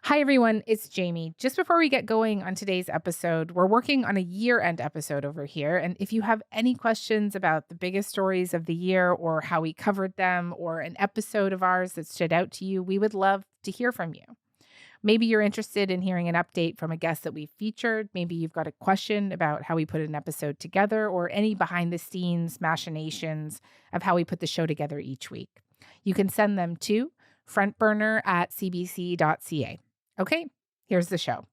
Hi, everyone. It's Jamie. Just before we get going on today's episode, we're working on a year end episode over here. And if you have any questions about the biggest stories of the year or how we covered them or an episode of ours that stood out to you, we would love to hear from you. Maybe you're interested in hearing an update from a guest that we've featured. Maybe you've got a question about how we put an episode together or any behind the scenes machinations of how we put the show together each week. You can send them to frontburner@cbc.ca. Okay, here's the show.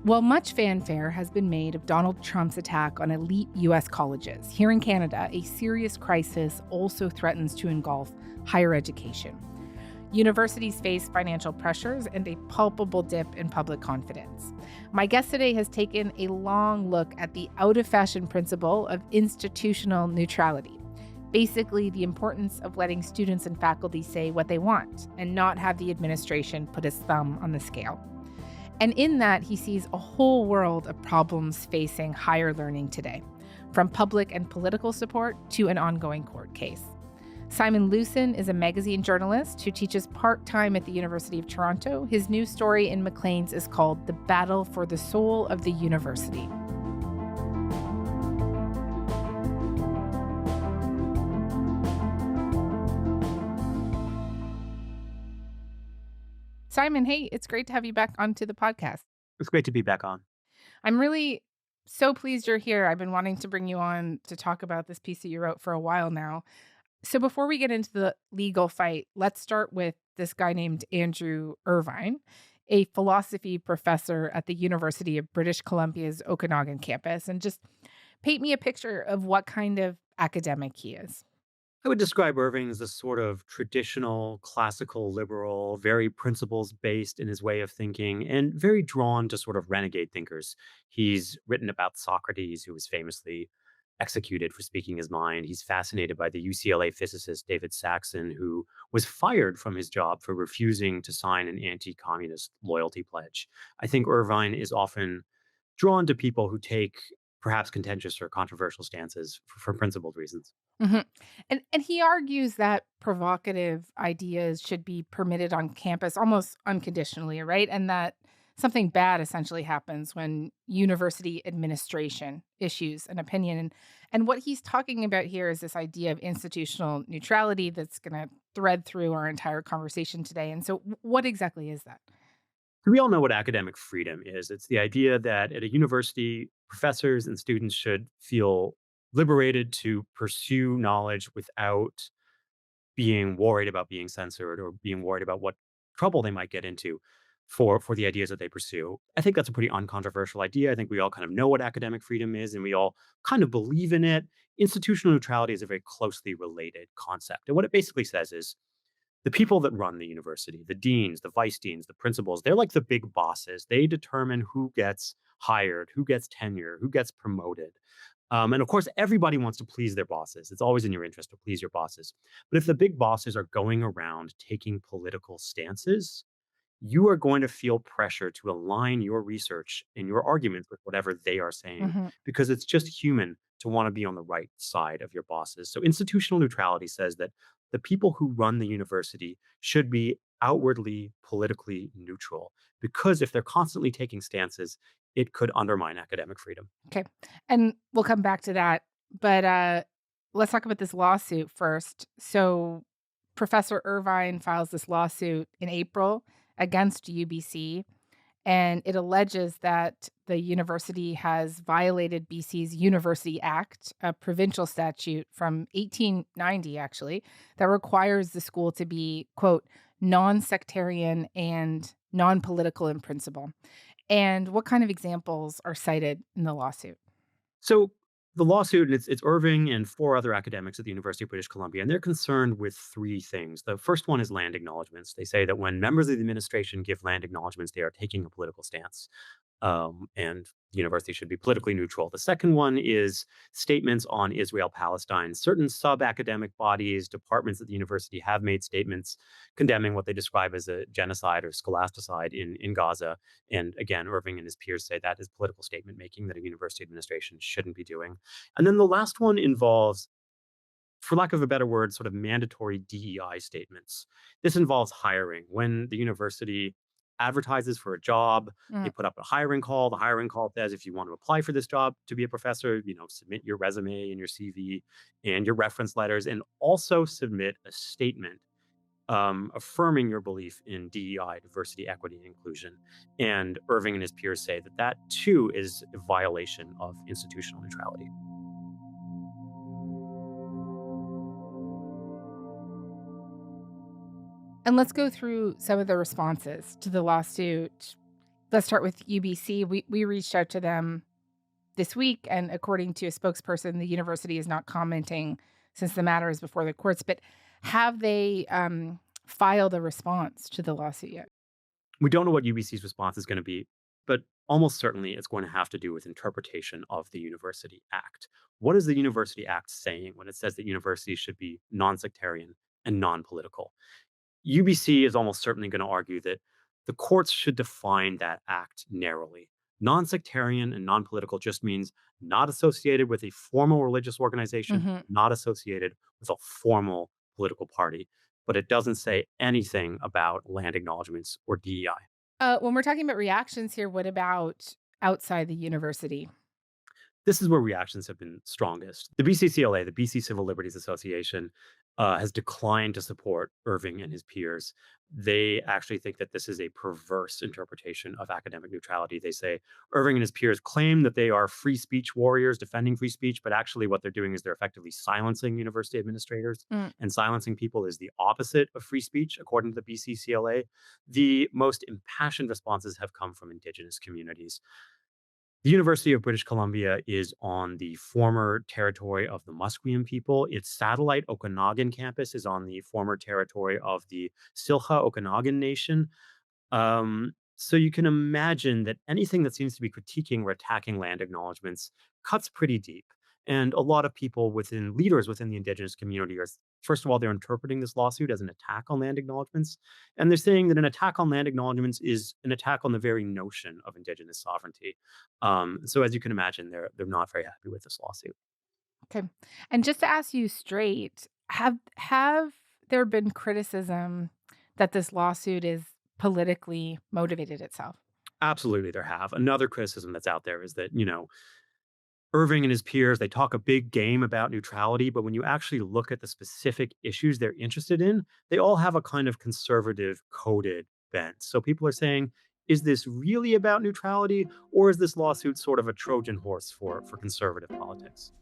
Well, much fanfare has been made of Donald Trump's attack on elite U.S. colleges. Here in Canada, a serious crisis also threatens to engulf higher education. Universities face financial pressures and a palpable dip in public confidence. My guest today has taken a long look at the out-of-fashion principle of institutional neutrality. Basically, the importance of letting students and faculty say what they want and not have the administration put its thumb on the scale. And in that, he sees a whole world of problems facing higher learning today, from public and political support to an ongoing court case. Simon Lewson is a magazine journalist who teaches part-time at the University of Toronto. His new story in Maclean's is called The Battle for the Soul of the University. Simon, hey, it's great to have you back onto the podcast. It's great to be back on. I'm really so pleased you're here. I've been wanting to bring you on to talk about this piece that you wrote for a while now. So before we get into the legal fight, let's start with this guy named Andrew Irvine, a philosophy professor at the University of British Columbia's Okanagan campus, and just paint me a picture of what kind of academic he is. I would describe Irving as a sort of traditional, classical liberal, very principles based in his way of thinking, and very drawn to sort of renegade thinkers. He's written about Socrates, who was famously executed for speaking his mind. He's fascinated by the UCLA physicist David Saxon, who was fired from his job for refusing to sign an anti-communist loyalty pledge. I think Irvine is often drawn to people who take perhaps contentious or controversial stances for principled reasons. hmm And he argues that provocative ideas should be permitted on campus almost unconditionally, right? And that something bad essentially happens when university administration issues an opinion. And what he's talking about here is this idea of institutional neutrality that's going to thread through our entire conversation today. And so, what exactly is that? We all know what academic freedom is. It's the idea that at a university, professors and students should feel liberated to pursue knowledge without being worried about being censored or being worried about what trouble they might get into for the ideas that they pursue. I think that's a pretty uncontroversial idea. I think we all kind of know what academic freedom is and we all kind of believe in it. Institutional neutrality is a very closely related concept. And what it basically says is the people that run the university, the deans, the vice deans, the principals, they're like the big bosses. They determine who gets hired, who gets tenure, who gets promoted. And of course, everybody wants to please their bosses. It's always in your interest to please your bosses. But if the big bosses are going around taking political stances, you are going to feel pressure to align your research and your arguments with whatever they are saying, hmm because it's just human to want to be on the right side of your bosses. So institutional neutrality says that the people who run the university should be outwardly politically neutral, because if they're constantly taking stances, it could undermine academic freedom. Okay. And we'll come back to that. But let's talk about this lawsuit first. So, Professor Irvine files this lawsuit in April against UBC, and it alleges that the university has violated BC's University Act, a provincial statute from 1890, actually, that requires the school to be, quote, non-sectarian and non-political in principle. And what kind of examples are cited in the lawsuit? So the lawsuit, it's Irving and four other academics at the University of British Columbia, and they're concerned with three things. The first one is land acknowledgements. They say that when members of the administration give land acknowledgements, they are taking a political stance. and the university should be politically neutral. The second one is statements on Israel Palestine. Certain sub academic bodies, departments at the university have made statements condemning what they describe as a genocide or scholasticide in Gaza. And again, Irving and his peers say that is political statement making that a university administration shouldn't be doing. And then the last one involves, for lack of a better word, sort of mandatory DEI statements. This involves hiring. When the university advertises for a job, they Mm. put up a hiring call. The hiring call says, if you want to apply for this job to be a professor, submit your resume and your CV and your reference letters, and also submit a statement affirming your belief in DEI, diversity, equity, and inclusion. And Irving and his peers say that that too is a violation of institutional neutrality. And let's go through some of the responses to the lawsuit. Let's start with UBC. We reached out to them this week, and according to a spokesperson, the university is not commenting since the matter is before the courts. But have they filed a response to the lawsuit yet? We don't know what UBC's response is going to be, but almost certainly it's going to have to do with interpretation of the University Act. What is the University Act saying when it says that universities should be non-sectarian and non-political? UBC is almost certainly going to argue that the courts should define that act narrowly. Non-sectarian and non-political just means not associated with a formal religious organization, Hmm. not associated with a formal political party. But it doesn't say anything about land acknowledgements or DEI. When we're talking about reactions here, what about outside the university? This is where reactions have been strongest. The BCCLA, the BC Civil Liberties Association, has declined to support Irving and his peers. They actually think that this is a perverse interpretation of academic neutrality. They say Irving and his peers claim that they are free speech warriors defending free speech, but actually what they're doing is they're effectively silencing university administrators. Mm. And silencing people is the opposite of free speech, according to the BCCLA. The most impassioned responses have come from Indigenous communities. The University of British Columbia is on the former territory of the Musqueam people. Its satellite Okanagan campus is on the former territory of the Silja Okanagan Nation. So you can imagine that anything that seems to be critiquing or attacking land acknowledgements cuts pretty deep. And a lot of people leaders within the Indigenous community are, first of all, they're interpreting this lawsuit as an attack on land acknowledgements. And they're saying that an attack on land acknowledgements is an attack on the very notion of Indigenous sovereignty. So as you can imagine, they're not very happy with this lawsuit. Okay. And just to ask you straight, have there been criticism that this lawsuit is politically motivated itself? Absolutely, there have. Another criticism that's out there is that, Irving and his peers, they talk a big game about neutrality, but when you actually look at the specific issues they're interested in, they all have a kind of conservative coded bent. So people are saying, is this really about neutrality, or is this lawsuit sort of a Trojan horse for conservative politics?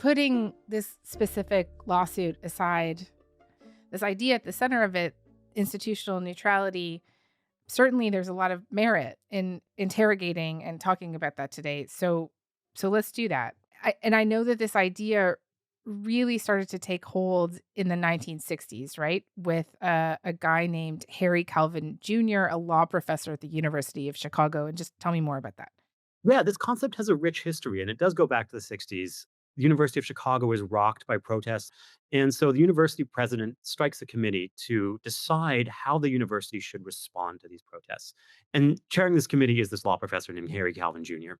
Putting this specific lawsuit aside, this idea at the center of it, institutional neutrality, certainly there's a lot of merit in interrogating and talking about that today. So let's do that. I know that this idea really started to take hold in the 1960s, right? With a guy named Harry Calvin Jr., a law professor at the University of Chicago. And just tell me more about that. Yeah, this concept has a rich history, and it does go back to the 60s. The University of Chicago is rocked by protests. And so the university president strikes a committee to decide how the university should respond to these protests. And chairing this committee is this law professor named Harry Calvin Jr.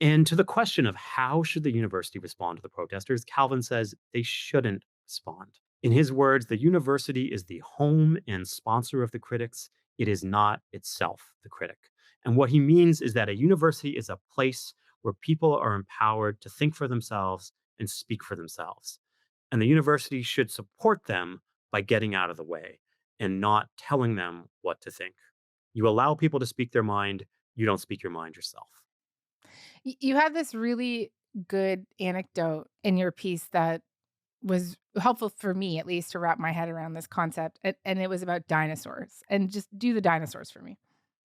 And to the question of how should the university respond to the protesters, Calvin says they shouldn't respond. In his words, the university is the home and sponsor of the critics. It is not itself the critic. And what he means is that a university is a place where people are empowered to think for themselves and speak for themselves. And the university should support them by getting out of the way and not telling them what to think. You allow people to speak their mind, you don't speak your mind yourself. You had this really good anecdote in your piece that was helpful for me, at least, to wrap my head around this concept. And it was about dinosaurs. And just do the dinosaurs for me.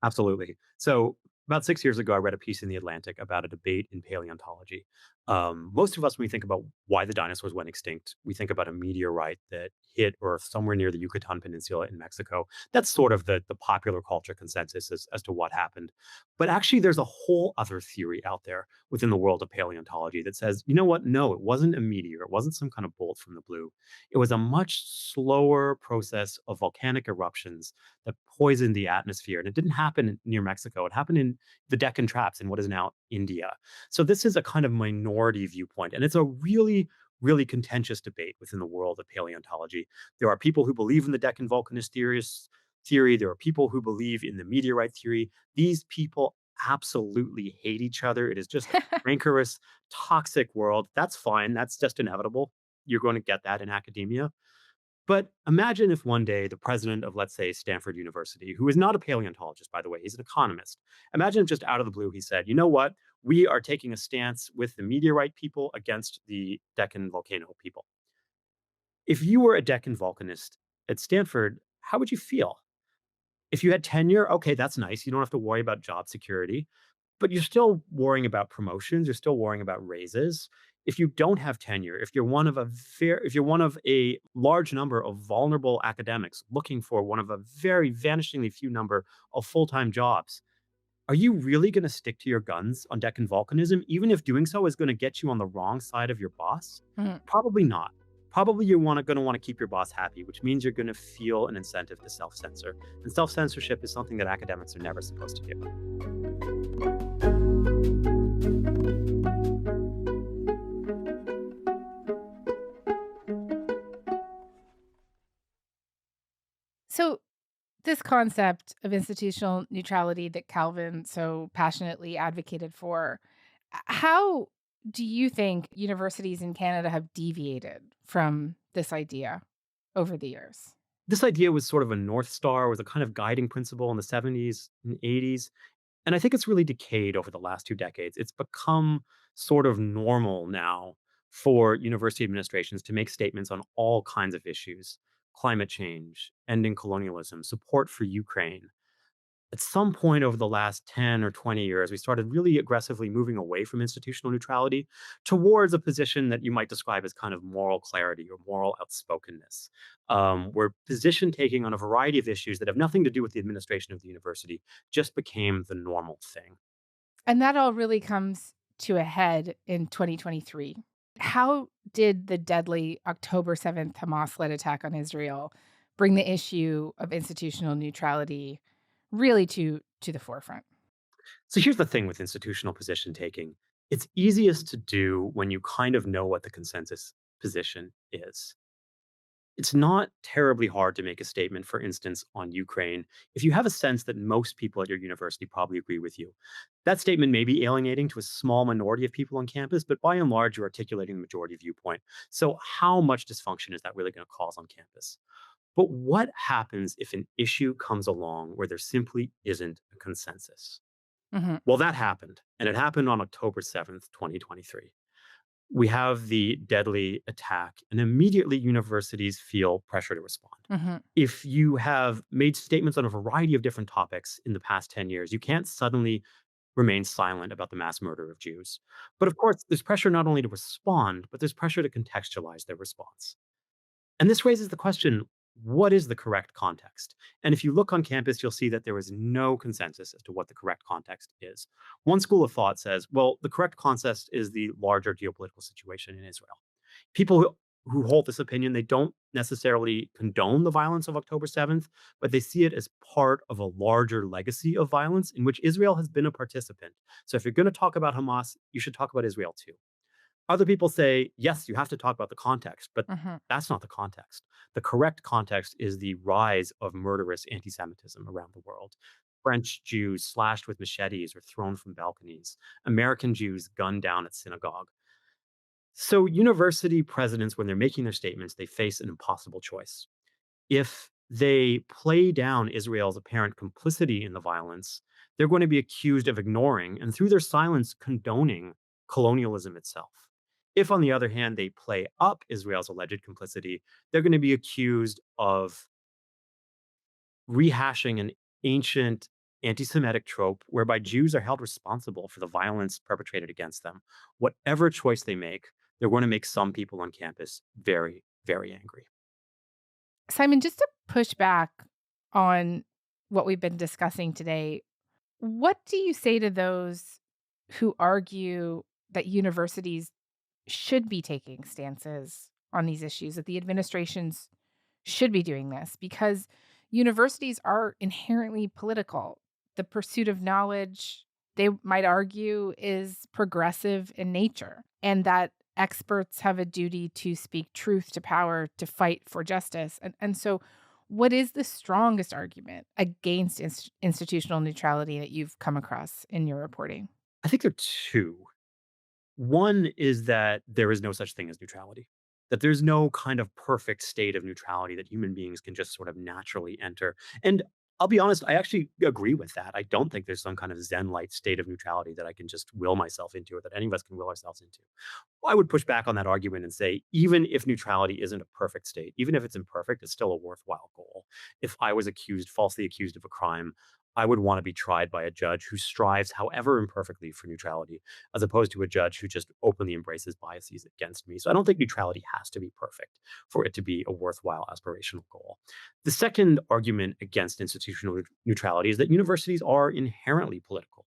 Absolutely. So About 6 years ago, I read a piece in The Atlantic about a debate in paleontology. Most of us, when we think about why the dinosaurs went extinct, we think about a meteorite that hit Earth somewhere near the Yucatan Peninsula in Mexico. That's sort of the popular culture consensus as to what happened. But actually, there's a whole other theory out there within the world of paleontology that says, you know what? No, it wasn't a meteor. It wasn't some kind of bolt from the blue. It was a much slower process of volcanic eruptions that poisoned the atmosphere. And it didn't happen near Mexico. It happened in the Deccan Traps in what is now India. So this is a kind of minority viewpoint, and it's a really, really contentious debate within the world of paleontology. There are people who believe in the Deccan volcanist theory. There are people who believe in the meteorite theory. These people absolutely hate each other. It is just a rancorous, toxic world. That's fine. That's just inevitable. You're going to get that in academia. But imagine if one day the president of, let's say, Stanford University, who is not a paleontologist, by the way, he's an economist. Imagine if just out of the blue he said, you know what? We are taking a stance with the meteorite people against the Deccan volcano people. If you were a Deccan volcanist at Stanford, how would you feel? If you had tenure, okay, that's nice. You don't have to worry about job security, but you're still worrying about promotions. You're still worrying about raises. If you don't have tenure, if you're one of a large number of vulnerable academics looking for one of a very vanishingly few number of full-time jobs, are you really going to stick to your guns on Deccan volcanism, even if doing so is going to get you on the wrong side of your boss? Mhm. Probably not. Probably you're going to want to keep your boss happy, which means you're going to feel an incentive to self censor. And self censorship is something that academics are never supposed to do. So, this concept of institutional neutrality that Calvin so passionately advocated for, how do you think universities in Canada have deviated from this idea over the years? This idea was sort of a North Star, was a kind of guiding principle in the 70s and 80s. And I think it's really decayed over the last 2 decades. It's become sort of normal now for university administrations to make statements on all kinds of issues: climate change, ending colonialism, support for Ukraine. At some point over the last 10 or 20 years, we started really aggressively moving away from institutional neutrality towards a position that you might describe as kind of moral clarity or moral outspokenness, where position taking on a variety of issues that have nothing to do with the administration of the university just became the normal thing. And that all really comes to a head in 2023. How did the deadly October 7th Hamas-led attack on Israel bring the issue of institutional neutrality really to the forefront? So here's the thing with institutional position taking: it's easiest to do when you kind of know what the consensus position is. It's not terribly hard to make a statement, for instance, on Ukraine, if you have a sense that most people at your university probably agree with you. That statement may be alienating to a small minority of people on campus, but by and large, you're articulating the majority viewpoint. So, how much dysfunction is that really going to cause on campus? But what happens if an issue comes along where there simply isn't a consensus? Mhm, Well, that happened, and it happened on October 7th, 2023. We have the deadly attack, and immediately universities feel pressure to respond. mhm. If you have made statements on a variety of different topics in the past 10 years, you can't suddenly remain silent about the mass murder of Jews. But of course, there's pressure not only to respond, but there's pressure to contextualize their response. And this raises the question: what is the correct context? And if you look on campus, you'll see that there is no consensus as to what the correct context is. One school of thought says, well, the correct context is the larger geopolitical situation in Israel. People who hold this opinion, they don't necessarily condone the violence of October 7th, but they see it as part of a larger legacy of violence in which Israel has been a participant. So if you're going to talk about Hamas, you should talk about Israel too. Other people say, yes, you have to talk about the context, but Mhm. that's not the context. The correct context is the rise of murderous anti Semitism around the world. French Jews slashed with machetes or thrown from balconies, American Jews gunned down at synagogue. So, university presidents, when they're making their statements, they face an impossible choice. If they play down Israel's apparent complicity in the violence, they're going to be accused of ignoring and, through their silence, condoning colonialism itself. If, on the other hand, they play up Israel's alleged complicity, they're going to be accused of rehashing an ancient anti Semitic trope whereby Jews are held responsible for the violence perpetrated against them. Whatever choice they make, they're going to make some people on campus very, very angry. Simon, just to push back on what we've been discussing today, what do you say to those who argue that universities should be taking stances on these issues, that the administrations should be doing this? Because universities are inherently political. The pursuit of knowledge, they might argue, is progressive in nature, and that experts have a duty to speak truth to power, to fight for justice. And so, what is the strongest argument against institutional neutrality that you've come across in your reporting? I think there are two. One is that there is no such thing as neutrality, that there's no kind of perfect state of neutrality that human beings can just sort of naturally enter. And I'll be honest, I actually agree with that. I don't think there's some kind of Zen light state of neutrality that I can just will myself into or that any of us can will ourselves into. I would push back on that argument and say, even if neutrality isn't a perfect state, even if it's imperfect, it's still a worthwhile goal. If I was falsely accused of a crime, I would want to be tried by a judge who strives, however imperfectly, for neutrality, as opposed to a judge who just openly embraces biases against me. So I don't think neutrality has to be perfect for it to be a worthwhile aspirational goal. The second argument against institutional neutrality is that universities are inherently political.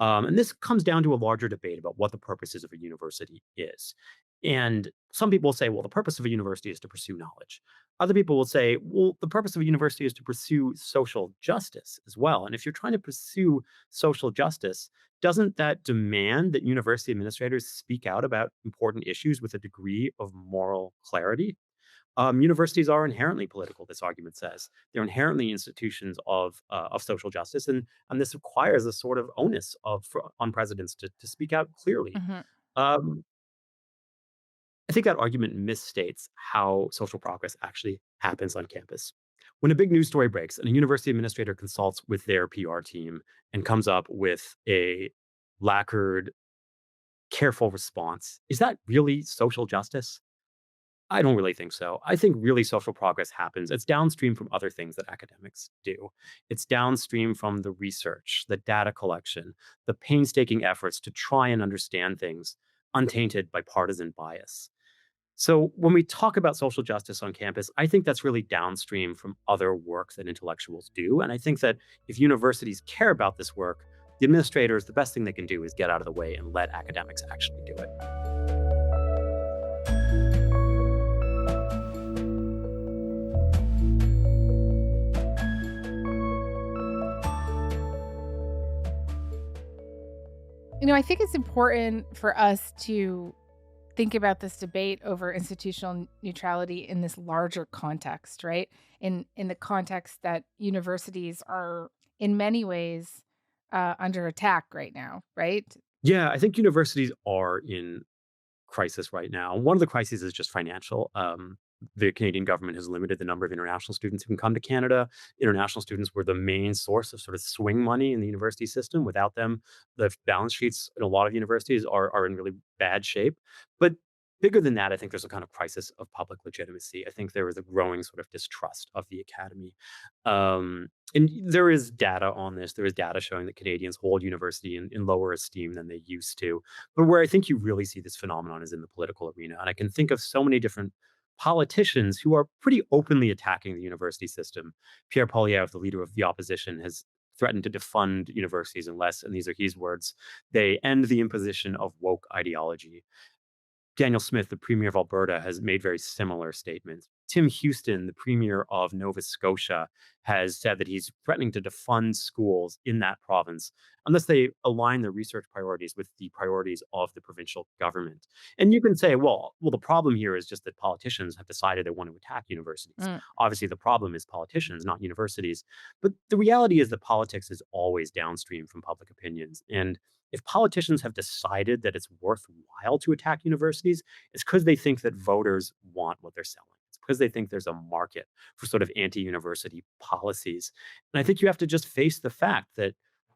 And this comes down to a larger debate about what the purposes of a university is. And some people say, well, the purpose of a university is to pursue knowledge. Other people will say, well, the purpose of a university is to pursue social justice as well. And if you're trying to pursue social justice, doesn't that demand that university administrators speak out about important issues with a degree of moral clarity? Universities are inherently political. This argument says they're inherently institutions of social justice, and this requires a sort of onus on presidents to speak out clearly. Mhm. Um, I think that argument misstates how social progress actually happens on campus. When a big news story breaks and a university administrator consults with their PR team and comes up with a lacquered, careful response, is that really social justice? I don't really think so. I think really social progress happens. It's downstream from other things that academics do. It's downstream from the research, the data collection, the painstaking efforts to try and understand things untainted by partisan bias. So when we talk about social justice on campus, I think that's really downstream from other work that intellectuals do. And I think that if universities care about this work, the administrators, the best thing they can do is get out of the way and let academics actually do it. I think it's important for us to think about this debate over institutional neutrality in this larger context, right? In the context that universities are in many ways under attack right now, right? Yeah, I think universities are in crisis right now. One of the crises is just financial. The Canadian government has limited the number of international students who can come to Canada. International students were the main source of sort of swing money in the university system. Without them, the balance sheets in a lot of universities are in really bad shape. But bigger than that, I think there's a kind of crisis of public legitimacy. I think there is a growing sort of distrust of the academy. And there is data on this. There is data showing that Canadians hold university in lower esteem than they used to. But where I think you really see this phenomenon is in the political arena. And I can think of so many different politicians who are pretty openly attacking the university system. Pierre Poilievre, the leader of the opposition, has threatened to defund universities unless, and these are his words, they end the imposition of woke ideology. Daniel Smith, the Premier of Alberta, has made very similar statements. Tim Houston, the Premier of Nova Scotia, has said that he's threatening to defund schools in that province unless they align their research priorities with the priorities of the provincial government. And you can say, well, the problem here is just that politicians have decided they want to attack universities. Mm. Obviously, the problem is politicians, not universities. But the reality is that politics is always downstream from public opinions. And if politicians have decided that it's worthwhile to attack universities, it's because they think that voters want what they're selling. It's because they think there's a market for sort of anti-university policies. And I think you have to just face the fact that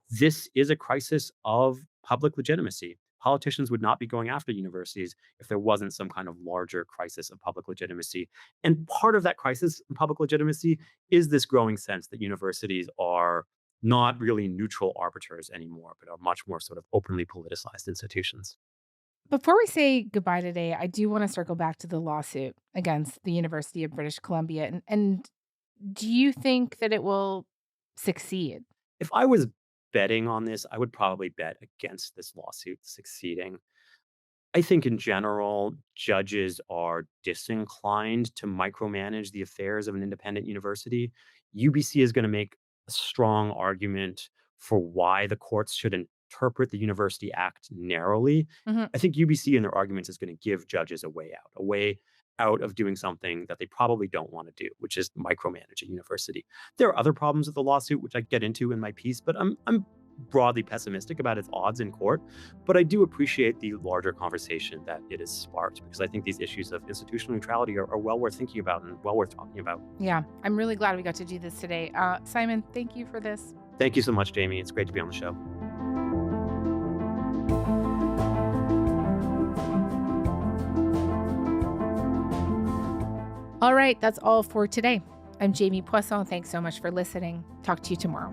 this is a crisis of public legitimacy. Politicians would not be going after universities if there wasn't some kind of larger crisis of public legitimacy. And part of that crisis in public legitimacy is this growing sense that universities are not really neutral arbiters anymore, but are much more sort of openly politicized institutions. Before we say goodbye today, I do want to circle back to the lawsuit against the University of British Columbia. And do you think that it will succeed? If I was betting on this, I would probably bet against this lawsuit succeeding. I think in general, judges are disinclined to micromanage the affairs of an independent university. UBC is going to make a strong argument for why the courts should interpret the University Act narrowly. Mhm. I think UBC in their arguments is going to give judges a way out of doing something that they probably don't want to do, which is micromanage a university. There are other problems with the lawsuit, which I get into in my piece, but I'm broadly pessimistic about its odds in court. But I do appreciate the larger conversation that it has sparked because I think these issues of institutional neutrality are well worth thinking about and well worth talking about. Yeah, I'm really glad we got to do this today. Simon, thank you for this. Thank you so much, Jamie. It's great to be on the show. All right, that's all for today. I'm Jamie Poisson. Thanks so much for listening. Talk to you tomorrow.